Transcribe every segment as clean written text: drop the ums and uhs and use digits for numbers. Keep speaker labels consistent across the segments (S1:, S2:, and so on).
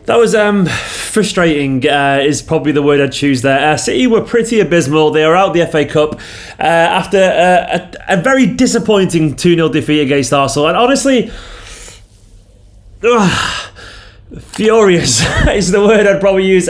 S1: That was frustrating is probably the word I'd choose there. City were pretty abysmal. They are out the FA Cup after a very disappointing 2-0 defeat against Arsenal. And honestly, furious is the word I'd probably use.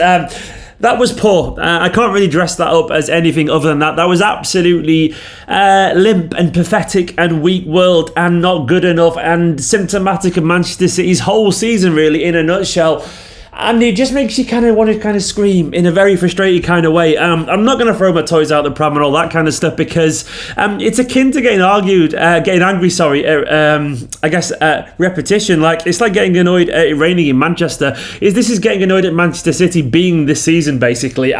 S1: That was poor. I can't really dress that up as anything other than that. That was absolutely limp and pathetic and weak-willed and not good enough and symptomatic of Manchester City's whole season, really, in a nutshell. And it just makes you kind of want to scream in a very frustrated kind of way. I'm not going to throw my toys out the pram and all that kind of stuff because it's akin to getting angry. Repetition. Like it's like getting annoyed at it raining in Manchester. This is getting annoyed at Manchester City being this season basically.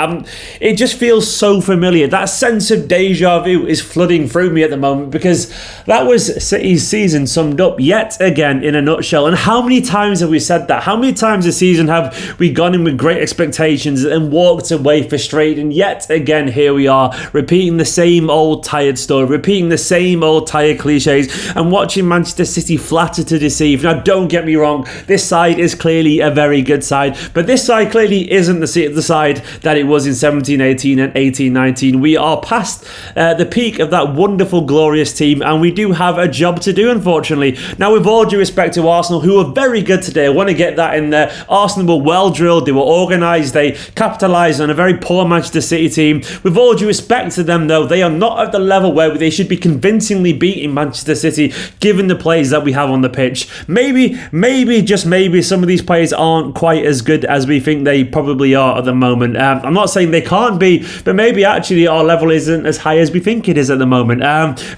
S1: It just feels so familiar. That sense of deja vu is flooding through me at the moment because that was City's season summed up yet again in a nutshell. And how many times have we said that? How many times this season have we gone in with great expectations and walked away frustrated, and yet again here we are repeating the same old tired story, repeating the same old tired cliches and watching Manchester City flatter to deceive. Now don't get me wrong, this side is clearly a very good side, but this side clearly isn't the side that it was in 17-18 and 18-19. We are past the peak of that wonderful glorious team and we do have a job to do, unfortunately. Now with all due respect to Arsenal, who are very good today, I want to get that in there. Arsenal were well drilled, they were organised, they capitalised on a very poor Manchester City team. With all due respect to them though, they are not at the level where they should be convincingly beating Manchester City given the players that we have on the pitch. Maybe, just maybe some of these players aren't quite as good as we think they probably are at the moment. I'm not saying they can't be, but maybe actually our level isn't as high as we think it is at the moment.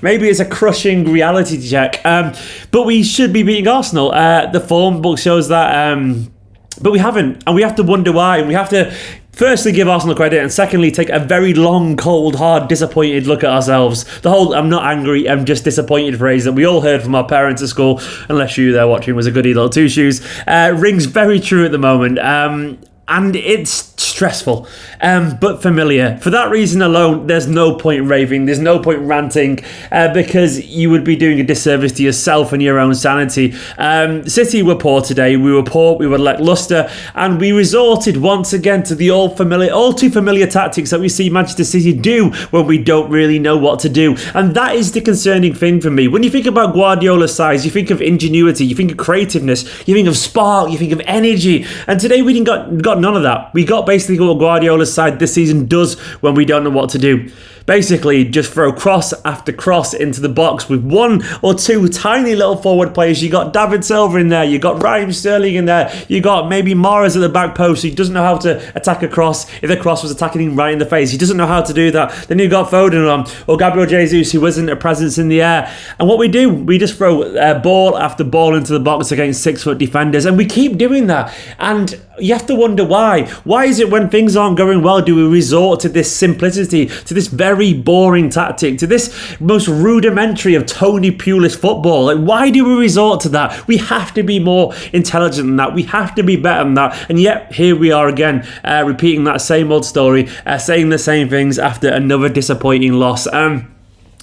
S1: Maybe it's a crushing reality check. But we should be beating Arsenal. The form book shows that but we haven't, and we have to wonder why, and we have to firstly give Arsenal credit and secondly take a very long, cold, hard, disappointed look at ourselves. The whole I'm not angry, I'm just disappointed phrase that we all heard from our parents at school, unless you there watching was a goody little two shoes, rings very true at the moment. And it's stressful, but familiar. For that reason alone, there's no point raving, there's no point ranting, because you would be doing a disservice to yourself and your own sanity. City were poor today, we were poor, we were lacklustre, and we resorted once again to the all too familiar tactics that we see Manchester City do when we don't really know what to do. And that is the concerning thing for me. When you think about Guardiola's size, you think of ingenuity, you think of creativeness, you think of spark, you think of energy, and today we got none of that. We got basically what Guardiola's side this season does when we don't know what to do. Basically, just throw cross after cross into the box with one or two tiny little forward players. You got David Silva in there, you got Raheem Sterling in there, you got maybe Mahrez at the back post. He doesn't know how to attack a cross if the cross was attacking him right in the face. He doesn't know how to do that. Then you got Foden on, or Gabriel Jesus, who isn't a presence in the air. And what we do, we just throw ball after ball into the box against 6-foot defenders, and we keep doing that. And you have to wonder why. Why is it when things aren't going well do we resort to this simplicity, to this very boring tactic, to this most rudimentary of Tony Pulis football? Like, why do we resort to that? We have to be more intelligent than that. We have to be better than that. And yet, here we are again, repeating that same old story, saying the same things after another disappointing loss.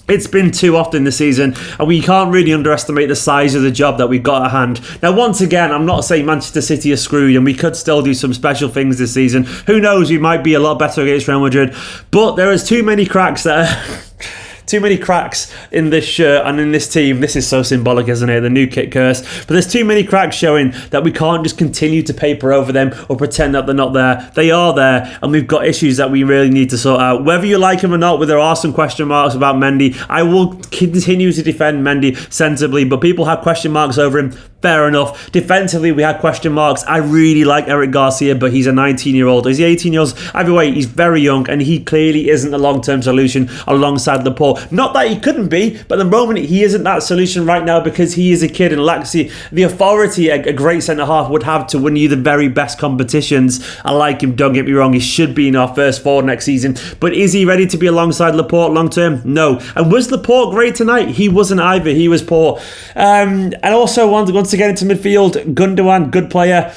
S1: It's been too often this season, and we can't really underestimate the size of the job that we've got at hand. Now, once again, I'm not saying Manchester City are screwed, and we could still do some special things this season. Who knows, we might be a lot better against Real Madrid, but there is too many cracks that too many cracks in this shirt and in this team. This is so symbolic, isn't it? The new kit curse. But there's too many cracks showing that we can't just continue to paper over them or pretend that they're not there. They are there, and we've got issues that we really need to sort out. Whether you like him or not, where there are some question marks about Mendy, I will continue to defend Mendy sensibly, but people have question marks over him. Fair enough. Defensively, we had question marks. I really like Eric Garcia, but he's a 19-year-old. Is he 18 years old? Either way, he's very young, and he clearly isn't a long-term solution alongside Laporte. Not that he couldn't be, but at the moment, he isn't that solution right now because he is a kid and lacks the authority a great centre-half would have to win you the very best competitions. I like him, don't get me wrong. He should be in our first four next season. But is he ready to be alongside Laporte long-term? No. And was Laporte great tonight? He wasn't either. He was poor. And also, once again into midfield, Gundogan, good player,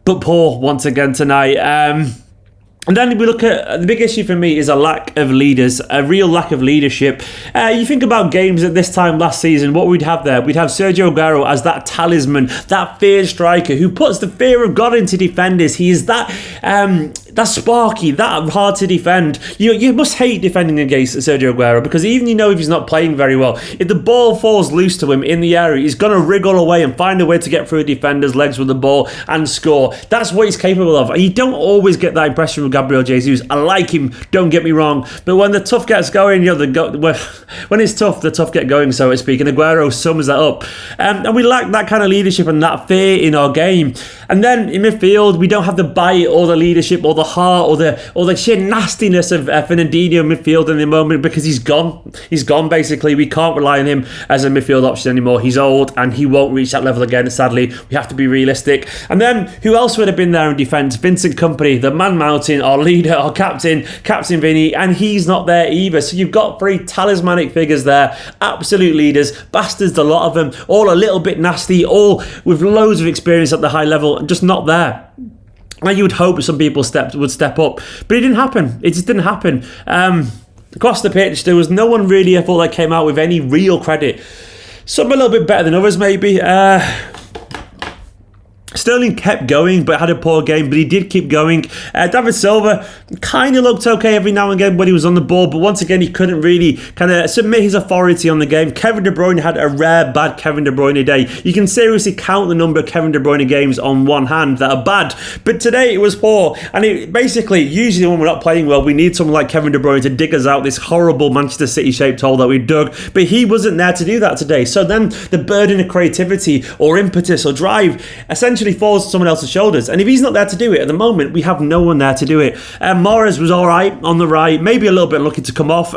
S1: but poor once again tonight. And then we look at the big issue for me is a lack of leaders, a real lack of leadership. You think about games at this time last season, what we'd have there? We'd have Sergio Aguero as that talisman, that feared striker who puts the fear of God into defenders. He is that sparky, that hard to defend. You must hate defending against Sergio Aguero, because even if he's not playing very well, if the ball falls loose to him in the area, he's going to wriggle away and find a way to get through a defender's legs with the ball and score. That's what he's capable of. You don't always get that impression with Gabriel Jesus. I like him, don't get me wrong, but when the tough gets going, when it's tough, the tough get going, so to speak, and Aguero sums that up. And we lack that kind of leadership and that fear in our game. And then in midfield, we don't have the bite or the leadership or the heart or the sheer nastiness of Fernandinho in midfield in the moment, because he's gone. He's gone, basically. We can't rely on him as a midfield option anymore. He's old and he won't reach that level again, sadly. We have to be realistic. And then who else would have been there in defence? Vincent Kompany, the man mountain, our leader, our captain Vinny, and he's not there either. So you've got three talismanic figures there, absolute leaders, bastards, a lot of them, all a little bit nasty, all with loads of experience at the high level, just not there. And you would hope some people would step up, but it didn't happen. It just didn't happen. Across the pitch, there was no one really, I thought, that came out with any real credit. Some a little bit better than others, maybe. Sterling kept going but had a poor game, but he did keep going. David Silva kind of looked okay every now and again when he was on the ball, but once again he couldn't really kind of submit his authority on the game. Kevin De Bruyne had a rare bad Kevin De Bruyne day. You can seriously count the number of Kevin De Bruyne games on one hand that are bad, but today it was poor. And it basically, usually when we're not playing well, we need someone like Kevin De Bruyne to dig us out this horrible Manchester City shaped hole that we dug, but he wasn't there to do that today. So then the burden of creativity or impetus or drive essentially falls to someone else's shoulders, and if he's not there to do it at the moment, we have no one there to do it. Morris was alright on the right, maybe a little bit lucky to come off.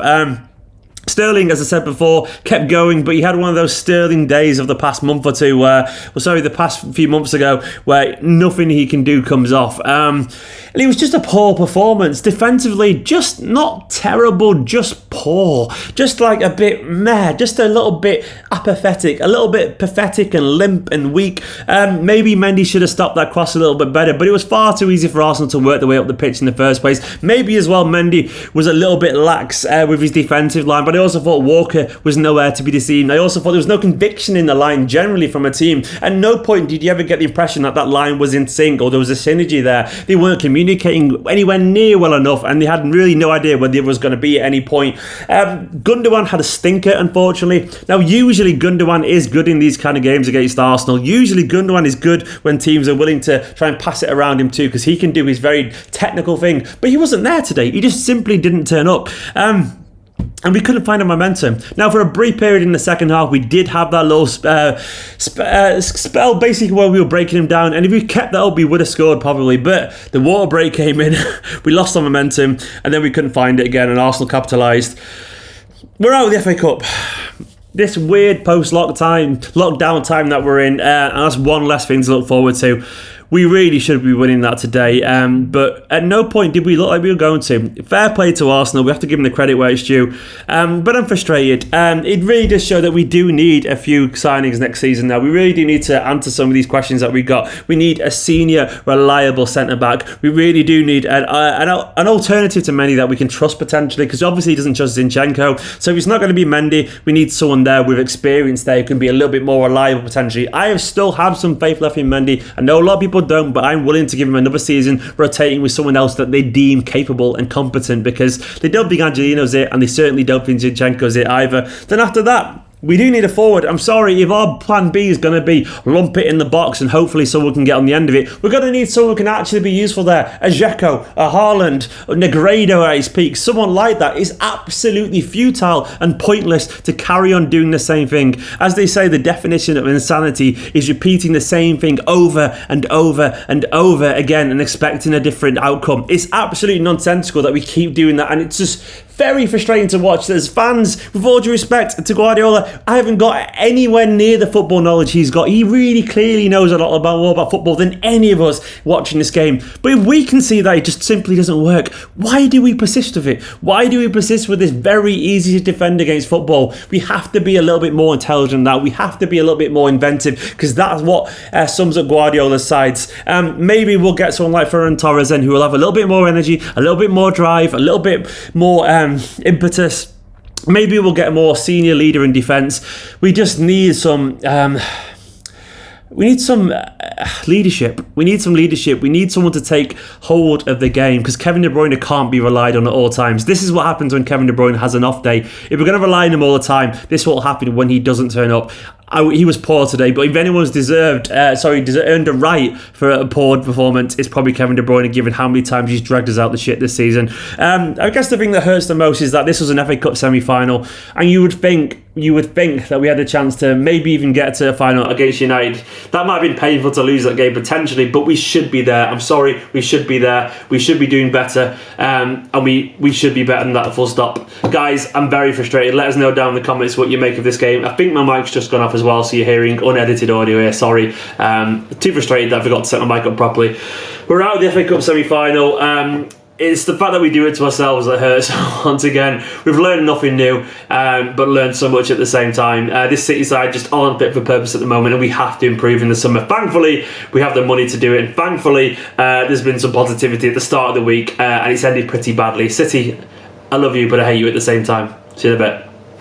S1: Sterling, as I said before, kept going, but he had one of those Sterling days of the past month or two the past few months ago, where nothing he can do comes off. And it was just a poor performance. Defensively, just not terrible, just poor. Just like a bit meh, just a little bit apathetic, a little bit pathetic and limp and weak. Maybe Mendy should have stopped that cross a little bit better, but it was far too easy for Arsenal to work their way up the pitch in the first place. Maybe as well Mendy was a little bit lax with his defensive line, but I also thought Walker was nowhere to be deceived. I also thought there was no conviction in the line generally from a team. At no point did you ever get the impression that line was in sync or there was a synergy there. They weren't communicating anywhere near well enough, and they had really no idea where the other was going to be at any point. Gundogan had a stinker, unfortunately. Now, usually Gundogan is good in these kind of games against Arsenal. Usually Gundogan is good when teams are willing to try and pass it around him too, because he can do his very technical thing. But he wasn't there today. He just simply didn't turn up. And we couldn't find a momentum. Now, for a brief period in the second half, we did have that little spell basically where we were breaking him down. And if we kept that up, we would have scored probably. But the water break came in. We lost our momentum. And then we couldn't find it again. And Arsenal capitalised. We're out of the FA Cup. This weird lockdown time that we're in. And that's one less thing to look forward to. We really should be winning that today, but at no point did we look like we were going to. Fair play to Arsenal, we have to give them the credit where it's due, but I'm frustrated. It really does show that we do need a few signings next season now. We really do need to answer some of these questions that we got. We need a senior, reliable centre-back. We really do need an alternative to Mendy that we can trust potentially, because obviously he doesn't trust Zinchenko. So if it's not going to be Mendy, we need someone there with experience there who can be a little bit more reliable potentially. I still have some faith left in Mendy. I know a lot of people don't, but I'm willing to give him another season rotating with someone else that they deem capable and competent, because they don't think Angelino's it, and they certainly don't think Zinchenko's it either. Then after that, we do need a forward. I'm sorry, if our plan B is going to be lump it in the box and hopefully someone can get on the end of it, we're going to need someone who can actually be useful there. A Dzeko, a Haaland, a Negredo at his peak. Someone like that is absolutely futile and pointless to carry on doing the same thing. As they say, the definition of insanity is repeating the same thing over and over and over again and expecting a different outcome. It's absolutely nonsensical that we keep doing that, and it's just very frustrating to watch. As fans, with all due respect to Guardiola, I haven't got anywhere near the football knowledge he's got. He really clearly knows a lot more about football than any of us watching this game. But if we can see that it just simply doesn't work, why do we persist with it? Why do we persist with this very easy to defend against football? We have to be a little bit more intelligent than that. We have to be a little bit more inventive, because that's what sums up Guardiola's sides. Maybe we'll get someone like Ferran Torres in, who will have a little bit more energy, a little bit more drive, a little bit more impetus. Maybe we'll get a more senior leader in defence. We just need some... We need some leadership. We need some leadership. We need someone to take hold of the game, because Kevin De Bruyne can't be relied on at all times. This is what happens when Kevin De Bruyne has an off day. If we're going to rely on him all the time, this will happen when he doesn't turn up. He was poor today, but if anyone's earned a right for a poor performance, it's probably Kevin De Bruyne, given how many times he's dragged us out the shit this season. I guess the thing that hurts the most is that this was an FA Cup semi-final, and you would think that we had a chance to maybe even get to a final against United. That might have been painful to lose that game potentially, but we should be there. I'm sorry, we should be there. We should be doing better, and we should be better than that, full stop. Guys, I'm very frustrated. Let us know down in the comments what you make of this game. I think my mic's just gone off as well, so you're hearing unedited audio here. Sorry. Too frustrated that I forgot to set my mic up properly. We're out of the FA Cup semi-final. It's the fact that we do it to ourselves that hurts. Once again, we've learned nothing new, but learned so much at the same time. This City side just aren't fit for purpose at the moment, and we have to improve in the summer. Thankfully, we have the money to do it, and thankfully, there's been some positivity at the start of the week, and it's ended pretty badly. City, I love you, but I hate you at the same time. See you in a bit.